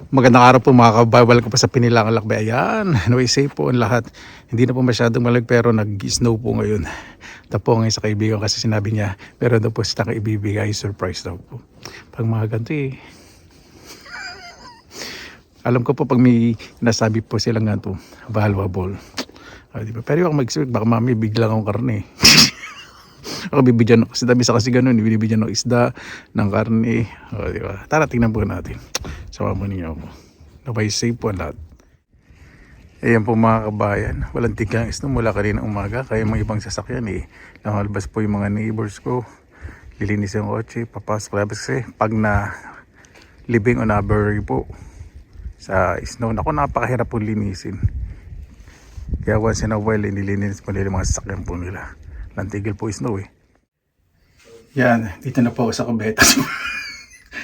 Magandang araw po mga kabawal ko pa sa Pinilang Lakbay. Ayan, anyway, safe po ang lahat. Hindi na po masyadong malag pero nag-snow po ngayon. Tapo ngayon sa kaibigan kasi sinabi niya pero daw po sila ibibigay surprise daw po. Pag mga ganito alam ko po pag may nasabi po silang ganito, valuable. Diba? Pero ako mag-isip, baka mami biglang akong karne. Ako bibigyan ako, kasi ganun, binibigyan ng isda, ng karne. Diba? Tara, tingnan po natin. Sama mo ninyo ako. Nabay safe po ang lahat. Ayan po mga kabayan, walang tiglang isno mula kanina umaga. Kaya mga ibang sasakyan namalabas po yung mga neighbors ko. Lilinis yung kotse, papasok labas kasi pag na living on a bury po sa snow. Ako napakahirap po linisin. Kaya once in a while, nililinis po nila mga sasakyan po nila. Lantigil po snow Yan, dito na po ako sa kubetas.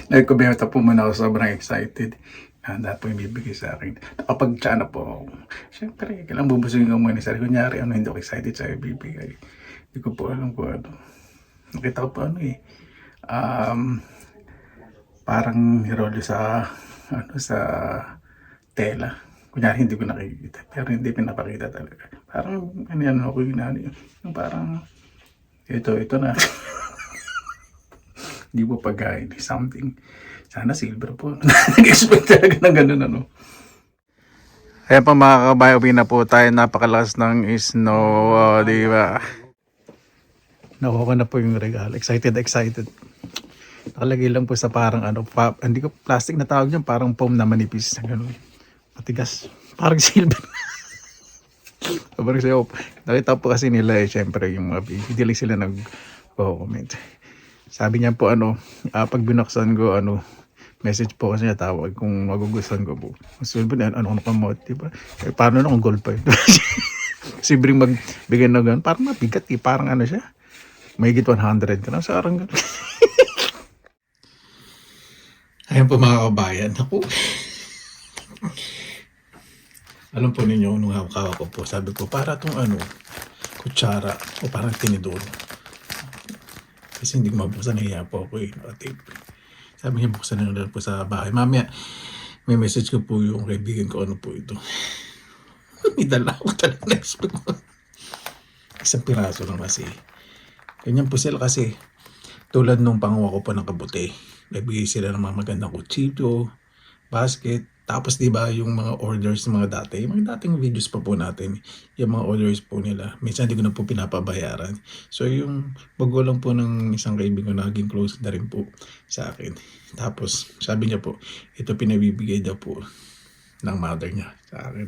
Nagkubeta po muna ako, sobrang excited. Handa po yung bibigay sa akin. Nakapag-tsa na po ako. Siyempre, kailangan bubusugin ko muna sa kunyari, hindi ako excited sa bibigay. Hindi ko po alam kung ano. Nakita ko po parang nirolyo sa tela. Kunyari hindi ko nakikita. Pero hindi pinapakita talaga. Parang ako yung parang ito na. Hindi po pagkain, something. Sana silver po. Nag-expect talaga ng ganun Ayan pa mga kabayo, na po tayo. Napakalakas ng snow, di ba? Nakuha ko na po yung regalo. Excited. Nakalagay lang po sa parang hindi ko plastic na tawag niyan, parang foam na manipis. Ganun. Matigas. Parang silver. Parang sa'yo. Nakita po kasi nila syempre yung mga hindi lang sila nag-comment. Sabi niya po pag binuksan ko message po kasi niya tawag kung magugustuhan ko po. Gusto ba ano kamot, di ba? Paano na kung gold pa yun? Kasi magbigay na gano'n, parang mabigat parang siya. Mahigit 100 ka lang, sarang gano'n. Ayan po mga kabayan. Ako. Alam po ninyo, nung hawak ko po, sabi ko, para itong kutsara o parang tinidor. Kasi hindi ko mabuksan, nahiya po ako nakatape. Sabi niya, buksan na lang po sa bahay. Mamaya, may message ko po yung kaibigan ko, ano po ito. May dala ko talaga na-expect ko. Isang piraso lang kasi. Ganyan po sila kasi, tulad nung panguha ko po ng kabuti. Nagbigay sila ng mga magandang kutsito, basket. Tapos diba yung mga orders ng mga dating videos pa po natin, yung mga orders po nila, minsan hindi ko na po pinapabayaran. So yung magulang po ng isang kaibigan ko, naging close na rin po sa akin. Tapos sabi niya po, ito pinabibigay daw po ng mother niya sa akin.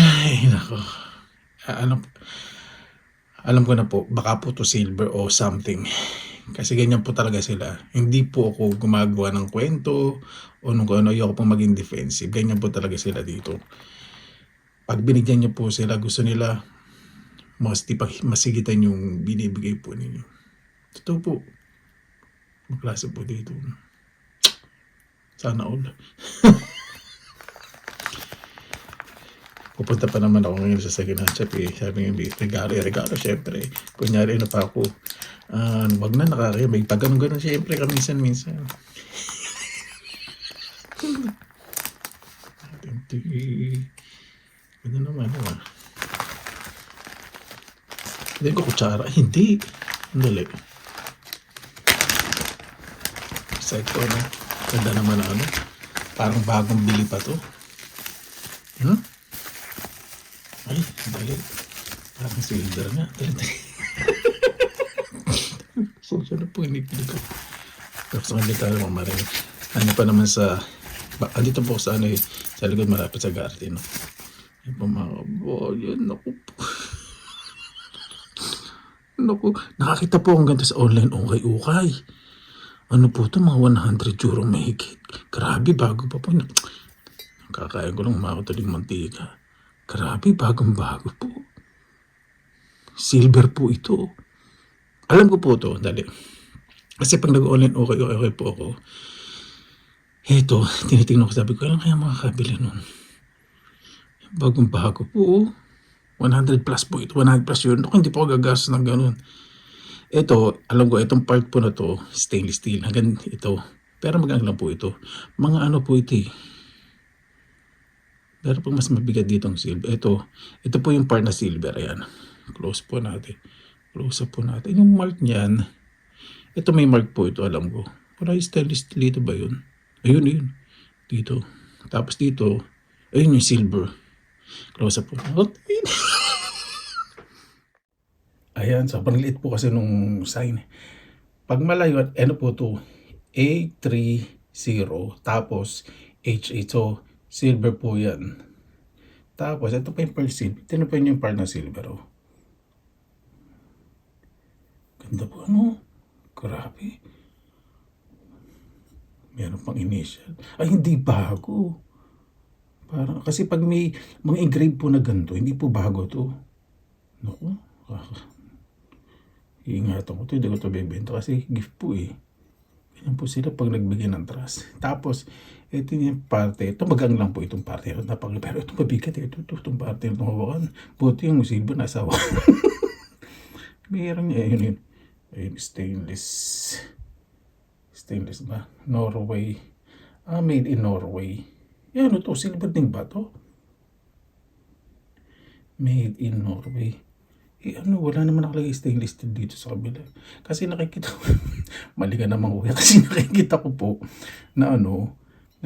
Ay nako, alam ko na po, baka po to silver o something. Kasi ganyan po talaga sila. Hindi po ako gumagawa ng kwento o nung ayoko pong maging defensive. Ganyan po talaga sila dito. Pag binigyan niyo po sila, gusto nila masigitan yung binibigay po ninyo. Totoo po. Maklase po dito. Sana all. Pupunta pa naman ako ngayon sa second hand shop Sabi nga, regalo syempre. Kunyari pa ako. Wag na nakakaya. May pag ganun syempre minsan. Ano naman Hindi ko kutsara. Hindi. Andali. Psycho Ganda naman parang bagong bili pa to. Ay, dali. Parang silver nga. Dali. So, na po inipili ko. Tapos ang dito mamarin. Pa naman andito po sa sa likod malapit sa garden. Yan po mga kabayan. Naku. Nakakita po ang ganda sa online. Okay. Ano po ito? Mga 100 euro mahigit. Grabe, bago pa po. Kakain ko lang makatuling mantika. Grabe, bagong-bago po. Silver po ito. Alam ko po ito, dali. Kasi pag nag-online, okay po ako. Ito, tinitingnan ko, sabi ko, alam kaya makakabili nun? Bagong-bago po. 100 plus po ito. 100 plus yun. Hindi po ako gagastos ng ganun. Ito, alam ko, itong part po na to, stainless steel. Hanggang ito, Pero magaan lang po ito. Mga ano po ito eh. Pero pag mas mabigat dito ang silver. Ito po yung part na silver. Ayan. Close po natin. Close up po natin. Yung mark niyan. Ito may mark po ito, alam ko. Pero stainless steel dito ba yun? Ayun. Dito. Tapos dito. Ayun yung silver. Close up po. Okay. Ayan. So, pangliit po kasi nung sign. Pag malayo, ano po ito? A30. Tapos H8. So, silver po yan. Tapos, ito pa yung pearl silver. Ito pa yung pearl na silver. Oh. Ganda po, ano? Grabe. Meron pang initial. Ay, hindi bago. Parang, kasi pag may mga engrave po na ganito, hindi po bago to. Naku. Iingatan ko to. Hindi ko to bebenta kasi gift po eh. Ganyan po sila pag nagbigay ng trust. Tapos, ito yung parte. Ito magang lang po itong parte. Pero ito mabigat eh. Itong parte. Itong hawakan. Buti yung silver nasa hawakan. Meron niya. Yun. Ayun, stainless. Stainless ba? Norway. Made in Norway. Yan, ito. Silver din ba to? Made in Norway. Wala naman nakalagay stainless steel dito sa kabila. Kasi nakikita ko, mali ka naman kuya, kasi nakikita ko po na na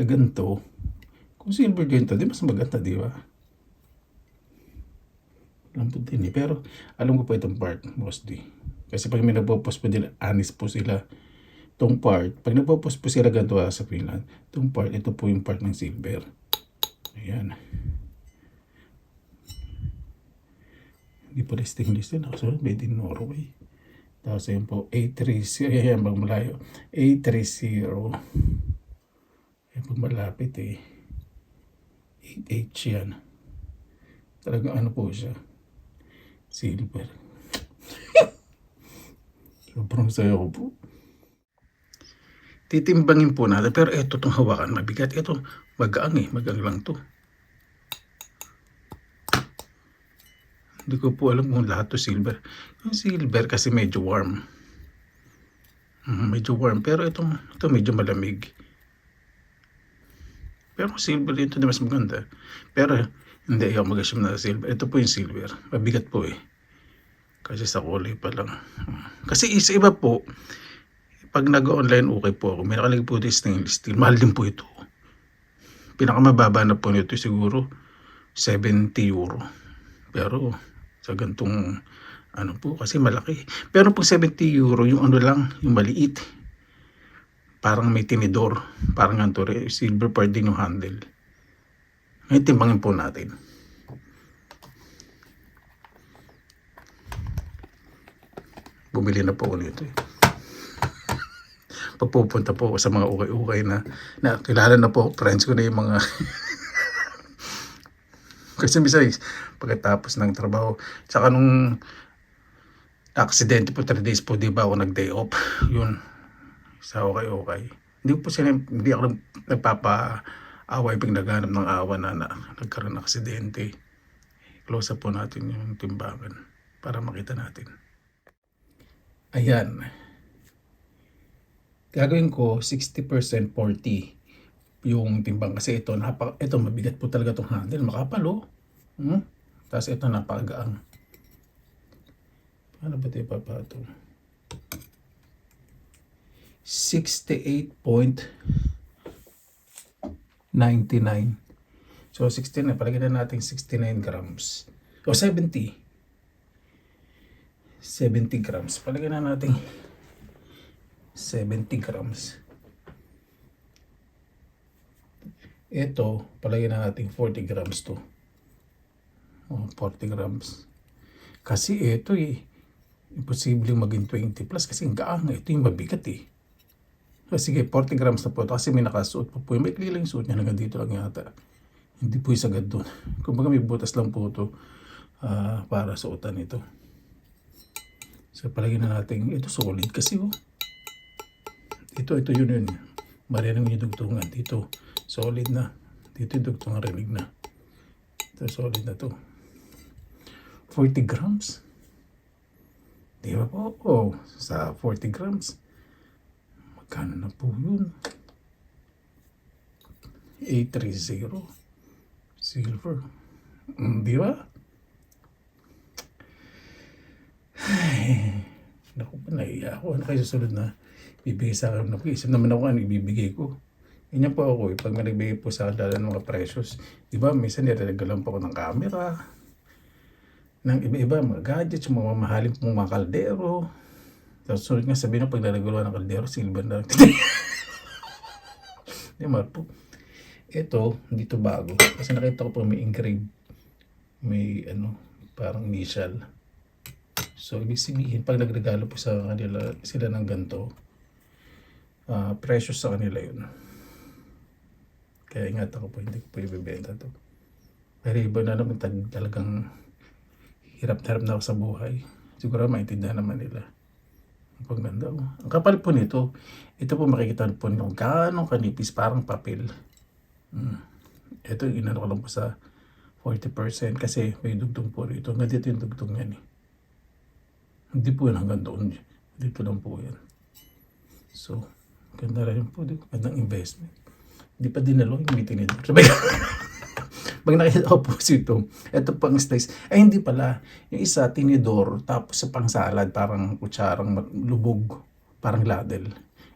ganito. Kung silver ganito, di mas maganda, di ba? Alam po din eh. Pero alam ko po itong part, mostly. Kasi pag may nagpo-post po nila, honest po sila. Itong part, pag nagpo-post po sila ganito sa Finland, itong part, ito po yung part ng silver. Ayan. Hindi pala stainless din. Nakasunod, made in Norway. Tapos ayun po, A30. Ayan, pag malayo. A30. Ayan, pag malapit eh. 8H yan. Talagang ano po siya. Silver. Sobrang saya ko po. Titimbangin po natin. Pero ito itong hawakan. Mabigat. Ito, magaang eh. Magaang lang to. Hindi ko po alam kung lahat to silver. Yung silver kasi medyo warm. Medyo warm. Pero ito medyo malamig. Pero silver ito na mas maganda. Pero hindi ayaw mag-assume na silver. Ito po yung silver. Mabigat po eh. Kasi sa kulay pa lang. Kasi isa iba po, pag nag-online okay po ako. May nakalagay po dito stainless steel. Mahal din po ito. Pinakamababa na po nito siguro 70 euro. Pero sa gantong po kasi malaki. Pero pag 70 euro yung lang, yung maliit. Parang may tinidor. Parang ganito rin. Silver part din yung handle. Ngayon timbangin po natin. Bumili na po ako nito eh. Pagpupunta po ako sa mga ukay-ukay na kilala na po. Friends ko na yung mga kasi besides, pagkatapos ng trabaho, tsaka nung aksidente po 3 days po, di ba ako nag-day off, yun, sa okay. Hindi ako nagpapa-away pag naghanap ng awa na nagkaroon ng aksidente. Close up po natin yung timbangan para makita natin. Ayan. Gagawin ko 60% 40. Yung timbang kasi ito mabigat po talaga tong handle, makapal tapos ito napakagaang. Ano ba tayo papato? 68.99. So 69, palagyan na natin 69 grams. O 70 grams. Palagyan na natin 70 grams. Ito, palagyan na natin 40 grams to. 40 grams. Kasi ito imposible maging 20 plus kasi ang gaang. Ito yung mabigat eh. Sige, 40 grams na po ito kasi may nakasuot po po. May klilang suot niya hanggang dito lang yata. Hindi po yung sagad doon. Kumbaga may butas lang po ito para suotan ito. So palagyan na natin, ito solid kasi Ito yun. Marinang yung dugtungan. Dito, solid na. Dito yung dugtungan rinig na. Ito, solid na to. 40 grams. Di ba po? Sa 40 grams. Magkano na po yun? 830. Silver. Di ba? Naku pa, naiya ako. Ano kayo susunod na bibigay sa akin? Isip naman ako ano ibibigay ko. Ganyan po ako pag may nagbigay po sa akin lalo ng mga precious. Di ba, minsan niregalan pa ako ng camera, ng iba-iba, mga gadgets, mga mamahalin pong mga kaldero. Tapos sunod nga sabihin na pag nalaguluhan ng kaldero, silver na lang. Di ba po? Ito, hindi to bago. Kasi nakita ko pa may engraved, may ano, parang initial. So, ibig sabihin, pag nagregalo po sa kanila sila ng ganito, precious sa kanila yun. Kaya ingatan ko po, hindi ko po ibibenta to. Pero iba na naman talagang hirap na hirap na ako sa buhay. Siguro maintindihan naman nila. Ang paganda ko. Ang kapal po nito, ito po makikita po nyo gaano kanipis, parang papel. Ito yung inano ko lang po sa 40% kasi may dugtong po rito. Hanggang dito yung dugtong yan eh. Hindi po yan hanggang doon. Dito lang po yan. So, ganda rin po. Gandang investment. Hindi pa dinalo yung meeting nito. Sabi ko, pag nakita ko po ito pang slice. Ay hindi pala. Yung isa, tinidor, tapos sa pang salad, parang kutsarang lubog, parang ladle.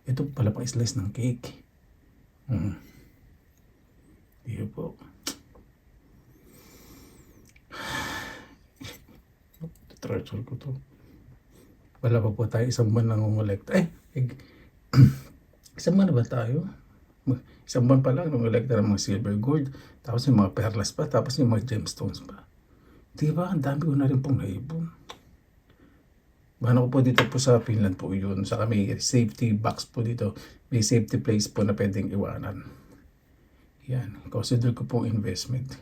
Ito pala pang slice ng cake. Iyo po. Treasure ko to. Wala pa po tayo isang buwan nangongolekta. Isang buwan na ba tayo? Isang buwan pa lang nangongolekta ng mga silver gold. Tapos yung mga perlas pa. Tapos yung mga gemstones pa. Diba? Ang dami ko na rin pong naibon. Bano ko po dito po sa Finland po yun. Saka may safety box po dito. May safety place po na pwedeng iwanan. Yan. Consider ko pong investment.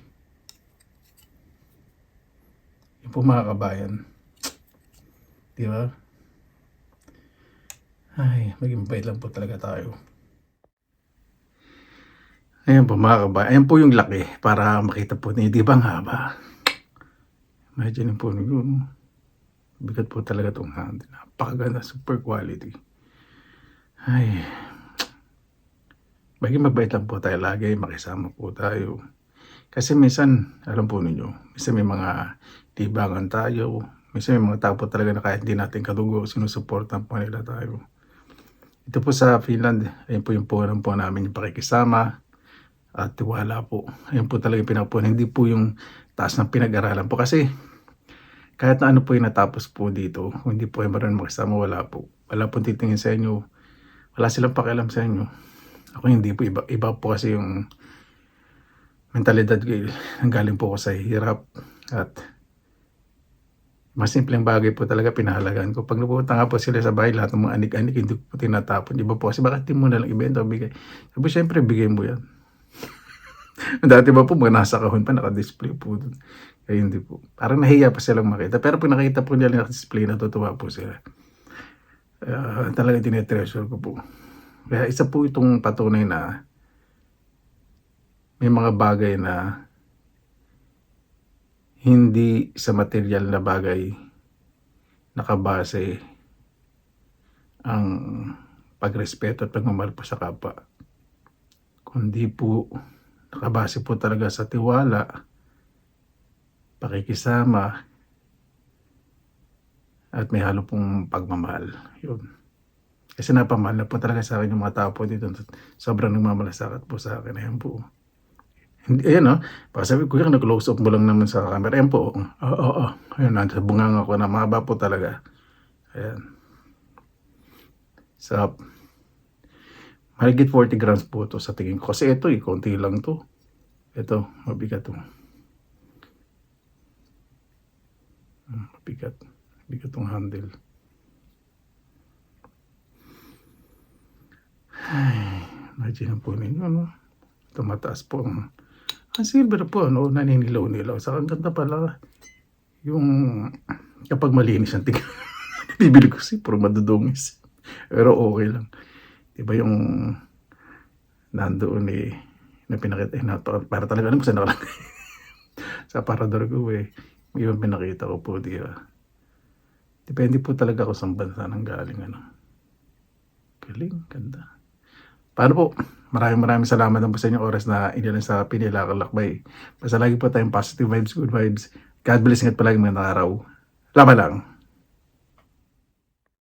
Yung po mga kabayan. Diba? Ay, maging mabait lang po talaga tayo. Ayan po mga kabayan. Ayan po yung laki para makita po niyo. Di ba nga ba? Imagine po yun. Bigat po talaga itong hand. Napakaganda. Super quality. Ay. Maging mabait lang po tayo lagi. Makisama po tayo. Kasi minsan, alam po ninyo, minsan may mga tibangan tayo. Minsan may mga tao po talaga na kahit hindi natin kadugo, sinusuportan po nila tayo. Ito po sa Finland, ayun po yung punan po namin yung pakikisama at tiwala po. Ayun po talaga yung pinapunan. Hindi po yung taas ng pinag-aralan po. Kasi kahit na ano po yung natapos po dito, kung hindi po yung marunong makisama, wala po. Wala po titingin sa inyo. Wala silang pakialam sa inyo. Ako hindi po. Iba po kasi yung mentalidad ko. Nanggaling po ako sa hirap. At mas simpleng bagay po talaga pinahalagaan ko. Pag napunta nga po sila sa bahay, lahat ng mga anik-anik, hindi po tinatapon. Iba po kasi bakit di mo nalang ibenta o bigay? Sabi, syempre, bigay mo yan. Dati ba po, mga nasa kahon pa, naka-display po doon. Kaya hindi po. Parang nahiya pa silang makita. Pero pag nakita po nila naka-display, natutuwa po sila. Talagang tinetreasure ko po. Kaya isa po itong patunay na may mga bagay na hindi sa material na bagay nakabase ang pagrespeto at pagmamahal po sa kapwa. Kundi po nakabase po talaga sa tiwala, pakikisama, at may halo pong pagmamahal. Yun. Kasi napamahal na po talaga sa akin yung mga tao po dito. Sobrang nagmamalasakit po sa akin. Ayan po. Ayan o. Sabi ko, nag-close up mo lang naman sa camera. Ayan po. Ayan, nasa bunganga ko na. Mahaba po talaga. Ayan. So, mahigit 40 grams po ito sa tingin ko. Kasi ito konti lang to. Ito, mabigat to. Mabigat. Mabigat tong handle. Ay, imagine po ninyo, no? Ito mataas po. Ang silver po, no? Naninilaw-nilaw. Saka ang ganda pala. Yung kapag malinis ang tingin. Bibili ko si puro madudungis. Pero okay lang. Diba yung nandoon na pinakita, para talaga alam ko saan nakalagay. Sa aparador ko may ibang pinakita ko po, diba? Depende po talaga ako sa bansa nang galing, ano. Galing, ganda. Paano po? Maraming salamat po sa inyong oras na inilan sa Pinilakalakbay. Basta lagi po tayong positive vibes, good vibes. God bless, ingat palagi, magandang araw. Laban lang.